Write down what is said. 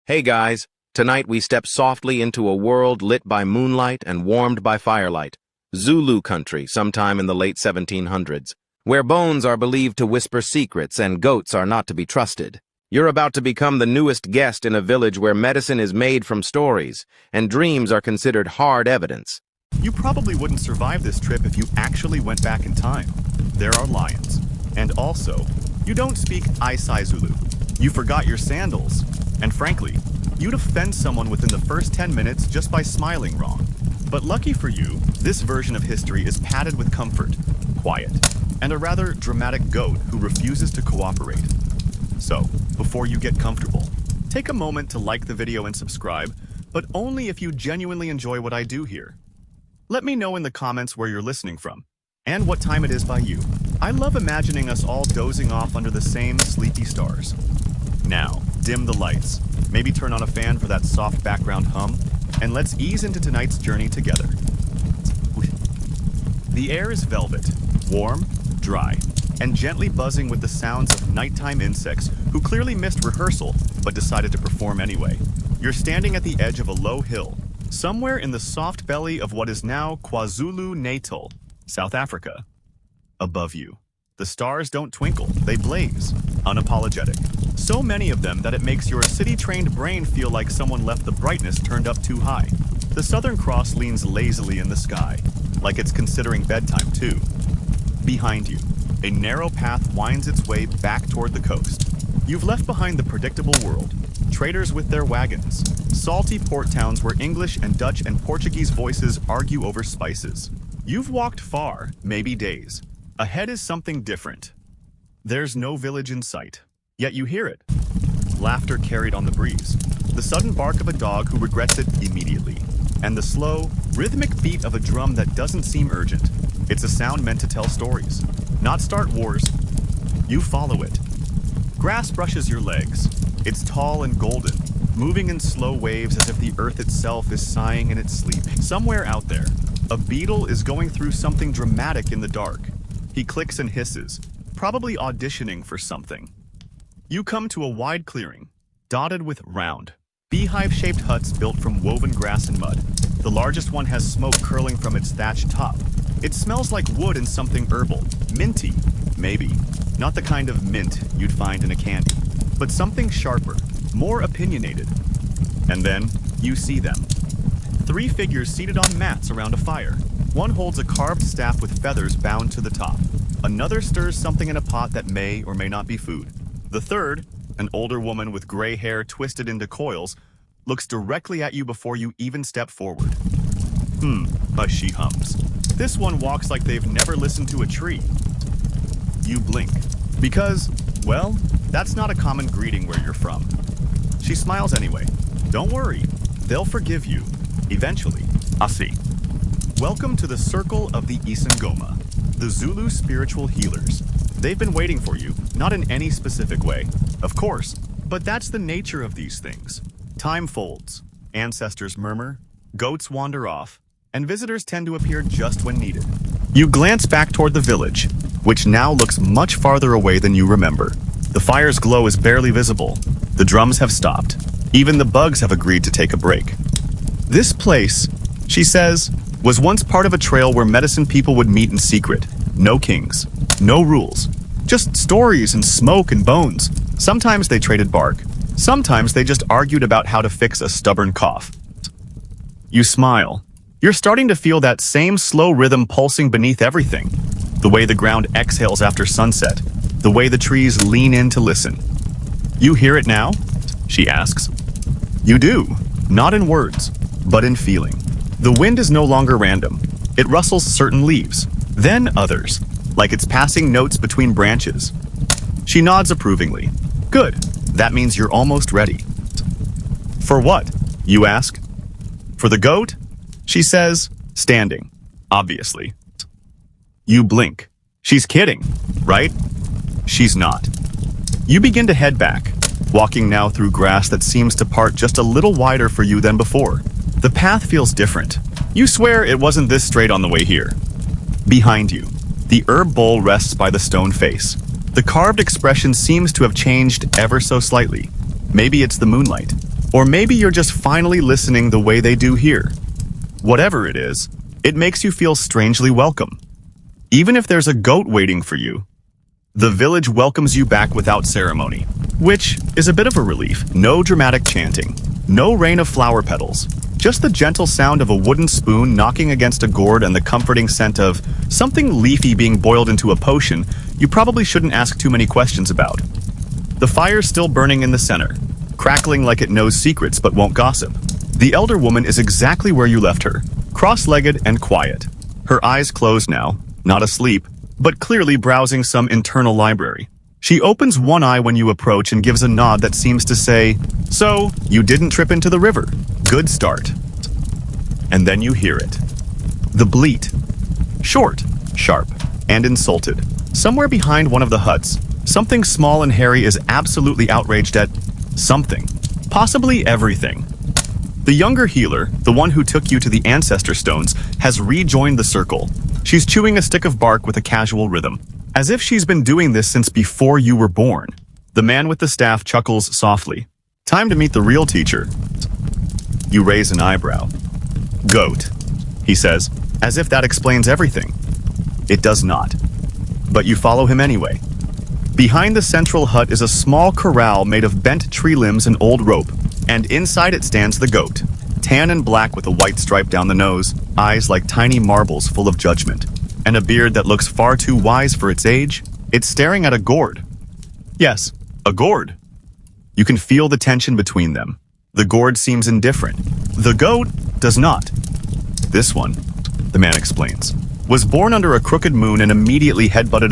Hey guys, tonight we step softly into a world lit by moonlight and warmed by firelight. Zulu country, sometime in the late 1700s, where bones are believed to whisper secrets and goats are not to be trusted. You're about to become the newest guest in a village where medicine is made from stories, and dreams are considered hard evidence. You probably wouldn't survive this trip if you actually went back in time. There are lions. And also, you don't speak Isai Zulu. You forgot your sandals. And frankly, you'd offend someone within the first 10 minutes just by smiling wrong. But lucky for you, this version of history is padded with comfort, quiet, and a rather dramatic goat who refuses to cooperate. So, before you get comfortable, take a moment to like the video and subscribe, but only if you genuinely enjoy what I do here. Let me know in the comments where you're listening from, and what time it is by you. I love imagining us all dozing off under the same sleepy stars. Now, dim the lights, maybe turn on a fan for that soft background hum, and let's ease into tonight's journey together. The air is velvet, warm, dry, and gently buzzing with the sounds of nighttime insects who clearly missed rehearsal but decided to perform anyway. You're standing at the edge of a low hill, somewhere in the soft belly of what is now KwaZulu-Natal, South Africa. Above you, the stars don't twinkle, they blaze, unapologetic. So many of them that it makes your city-trained brain feel like someone left the brightness turned up too high. The Southern Cross leans lazily in the sky, like it's considering bedtime too. Behind you, a narrow path winds its way back toward the coast. You've left behind the predictable world, traders with their wagons, salty port towns where English and Dutch and Portuguese voices argue over spices. You've walked far, maybe days. Ahead is something different. There's no village in sight, yet you hear it. Laughter carried on the breeze, the sudden bark of a dog who regrets it immediately, and the slow, rhythmic beat of a drum that doesn't seem urgent. It's a sound meant to tell stories, not start wars. You follow it. Grass brushes your legs. It's tall and golden, moving in slow waves as if the earth itself is sighing in its sleep. Somewhere out there, a beetle is going through something dramatic in the dark. He clicks and hisses, probably auditioning for something. You come to a wide clearing, dotted with round, beehive-shaped huts built from woven grass and mud. The largest one has smoke curling from its thatched top. It smells like wood and something herbal, minty, maybe. Not the kind of mint you'd find in a candy, but something sharper, more opinionated. And then, you see them. 3 figures seated on mats around a fire. One holds a carved staff with feathers bound to the top. Another stirs something in a pot that may or may not be food. The third, an older woman with gray hair twisted into coils, looks directly at you before you even step forward. She hums. This one walks like they've never listened to a tree. You blink. Because, well, that's not a common greeting where you're from. She smiles anyway. Don't worry, they'll forgive you. Eventually. Asi. Welcome to the Circle of the Isangoma, the Zulu spiritual healers. They've been waiting for you, not in any specific way, of course, but that's the nature of these things. Time folds, ancestors murmur, goats wander off, and visitors tend to appear just when needed. You glance back toward the village, which now looks much farther away than you remember. The fire's glow is barely visible. The drums have stopped. Even the bugs have agreed to take a break. This place, she says, was once part of a trail where medicine people would meet in secret. No kings, no rules, just stories and smoke and bones. Sometimes they traded bark. Sometimes they just argued about how to fix a stubborn cough. You smile. You're starting to feel that same slow rhythm pulsing beneath everything. The way the ground exhales after sunset. The way the trees lean in to listen. You hear it now? She asks. You do, not in words, but in feeling. The wind is no longer random. It rustles certain leaves, then others, like it's passing notes between branches. She nods approvingly. Good, that means you're almost ready. For what? You ask. For the goat? She says, standing, obviously. You blink. She's kidding, right? She's not. You begin to head back, walking now through grass that seems to part just a little wider for you than before. The path feels different. You swear it wasn't this straight on the way here. Behind you, the herb bowl rests by the stone face. The carved expression seems to have changed ever so slightly. Maybe it's the moonlight. Or maybe you're just finally listening the way they do here. Whatever it is, it makes you feel strangely welcome. Even if there's a goat waiting for you, the village welcomes you back without ceremony, which is a bit of a relief. No dramatic chanting, no rain of flower petals, just the gentle sound of a wooden spoon knocking against a gourd and the comforting scent of something leafy being boiled into a potion you probably shouldn't ask too many questions about. The fire's still burning in the center, crackling like it knows secrets but won't gossip. The elder woman is exactly where you left her, cross-legged and quiet. Her eyes closed now, not asleep, but clearly browsing some internal library. She opens one eye when you approach and gives a nod that seems to say, "So, you didn't trip into the river. Good start." And then you hear it. The bleat. Short, sharp, and insulted. Somewhere behind one of the huts, something small and hairy is absolutely outraged at something. Possibly everything. The younger healer, the one who took you to the ancestor stones, has rejoined the circle. She's chewing a stick of bark with a casual rhythm, as if she's been doing this since before you were born. The man with the staff chuckles softly. "Time to meet the real teacher." You raise an eyebrow. "Goat," he says, as if that explains everything. It does not. But you follow him anyway. Behind the central hut is a small corral made of bent tree limbs and old rope, and inside it stands the goat, tan and black with a white stripe down the nose, eyes like tiny marbles full of judgment, and a beard that looks far too wise for its age. It's staring at a gourd. Yes, a gourd. You can feel the tension between them. The gourd seems indifferent. The goat does not. This one, the man explains, was born under a crooked moon and immediately headbutted